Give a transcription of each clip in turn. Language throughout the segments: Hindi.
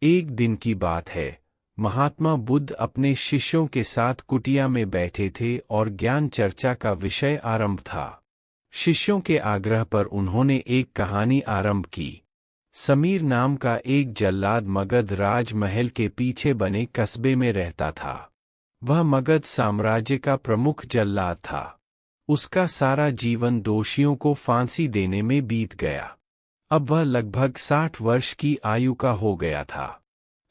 एक दिन की बात है। महात्मा बुद्ध अपने शिष्यों के साथ कुटिया में बैठे थे और ज्ञान चर्चा का विषय आरंभ था। शिष्यों के आग्रह पर उन्होंने एक कहानी आरंभ की। समीर नाम का एक जल्लाद मगध राजमहल के पीछे बने कस्बे में रहता था। वह मगध साम्राज्य का प्रमुख जल्लाद था। उसका सारा जीवन दोषियों को फांसी देने में बीत गया। अब वह लगभग 60 वर्ष की आयु का हो गया था।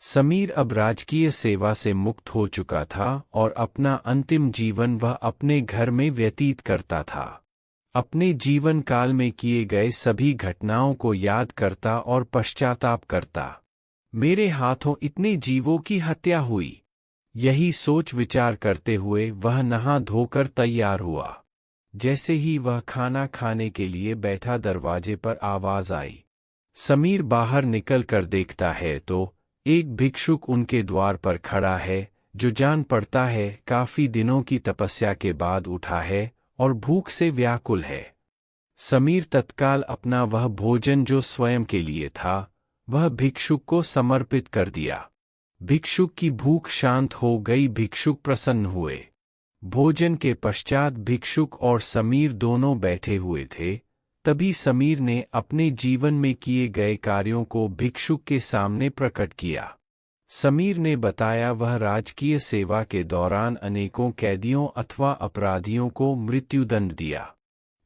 समीर अब राजकीय सेवा से मुक्त हो चुका था और अपना अंतिम जीवन वह अपने घर में व्यतीत करता था। अपने जीवन काल में किए गए सभी घटनाओं को याद करता और पश्चाताप करता। मेरे हाथों इतने जीवों की हत्या हुई। यही सोच विचार करते हुए वह नहा धोकर तैयार हुआ। जैसे ही वह खाना खाने के लिए बैठा, दरवाजे पर आवाज आई। समीर बाहर निकल कर देखता है तो एक भिक्षुक उनके द्वार पर खड़ा है, जो जान पड़ता है काफी दिनों की तपस्या के बाद उठा है और भूख से व्याकुल है। समीर तत्काल अपना वह भोजन जो स्वयं के लिए था, वह भिक्षुक को समर्पित कर दिया। भिक्षुक की भूख शांत हो गई। भिक्षुक प्रसन्न हुए। भोजन के पश्चात भिक्षुक और समीर दोनों बैठे हुए थे। तभी समीर ने अपने जीवन में किए गए कार्यों को भिक्षुक के सामने प्रकट किया। समीर ने बताया, वह राजकीय सेवा के दौरान अनेकों कैदियों अथवा अपराधियों को मृत्युदंड दिया,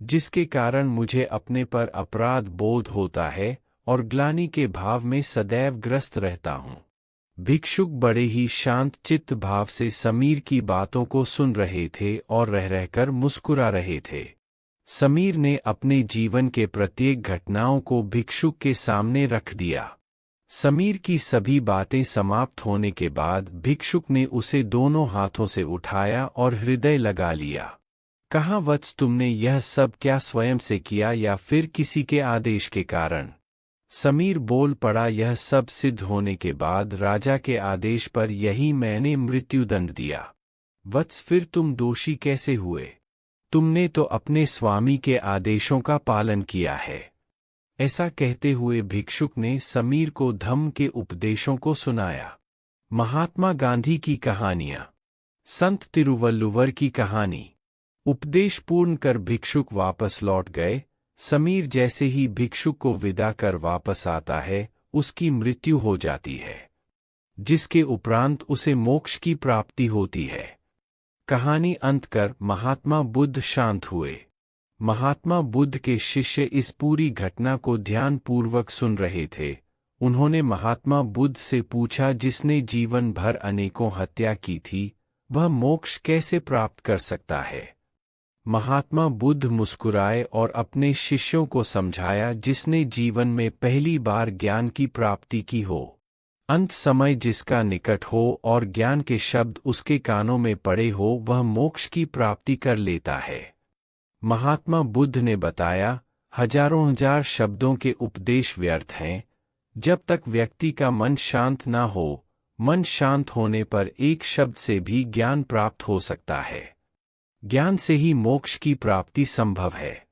जिसके कारण मुझे अपने पर अपराध बोध होता है और ग्लानि के भाव में सदैव ग्रस्त रहता हूँ। भिक्षुक बड़े ही शांत चित्त भाव से समीर की बातों को सुन रहे थे और रह रहकर मुस्कुरा रहे थे। समीर ने अपने जीवन के प्रत्येक घटनाओं को भिक्षुक के सामने रख दिया। समीर की सभी बातें समाप्त होने के बाद भिक्षुक ने उसे दोनों हाथों से उठाया और हृदय लगा लिया। कहा, वत्स, तुमने यह सब क्या स्वयं से किया या फिर किसी के आदेश के कारण? समीर बोल पड़ा, यह सब सिद्ध होने के बाद राजा के आदेश पर यही मैंने मृत्युदंड दिया। वत्स, फिर तुम दोषी कैसे हुए? तुमने तो अपने स्वामी के आदेशों का पालन किया है। ऐसा कहते हुए भिक्षुक ने समीर को धम्म के उपदेशों को सुनाया। महात्मा गांधी की कहानियां। संत तिरुवल्लुवर की कहानी। उपदेश पूर्ण कर भिक्षुक वापस लौट गए। समीर जैसे ही भिक्षुक को विदा कर वापस आता है, उसकी मृत्यु हो जाती है, जिसके उपरांत उसे मोक्ष की प्राप्ति होती है। कहानी अंत कर महात्मा बुद्ध शांत हुए। महात्मा बुद्ध के शिष्य इस पूरी घटना को ध्यानपूर्वक सुन रहे थे। उन्होंने महात्मा बुद्ध से पूछा, जिसने जीवन भर अनेकों हत्या की थी, वह मोक्ष कैसे प्राप्त कर सकता है? महात्मा बुद्ध मुस्कुराए और अपने शिष्यों को समझाया, जिसने जीवन में पहली बार ज्ञान की प्राप्ति की हो, अंत समय जिसका निकट हो और ज्ञान के शब्द उसके कानों में पड़े हो, वह मोक्ष की प्राप्ति कर लेता है। महात्मा बुद्ध ने बताया, हजारों हजार शब्दों के उपदेश व्यर्थ हैं, जब तक व्यक्ति का मन शांत ना हो। मन शांत होने पर एक शब्द से भी ज्ञान प्राप्त हो सकता है। ज्ञान से ही मोक्ष की प्राप्ति संभव है।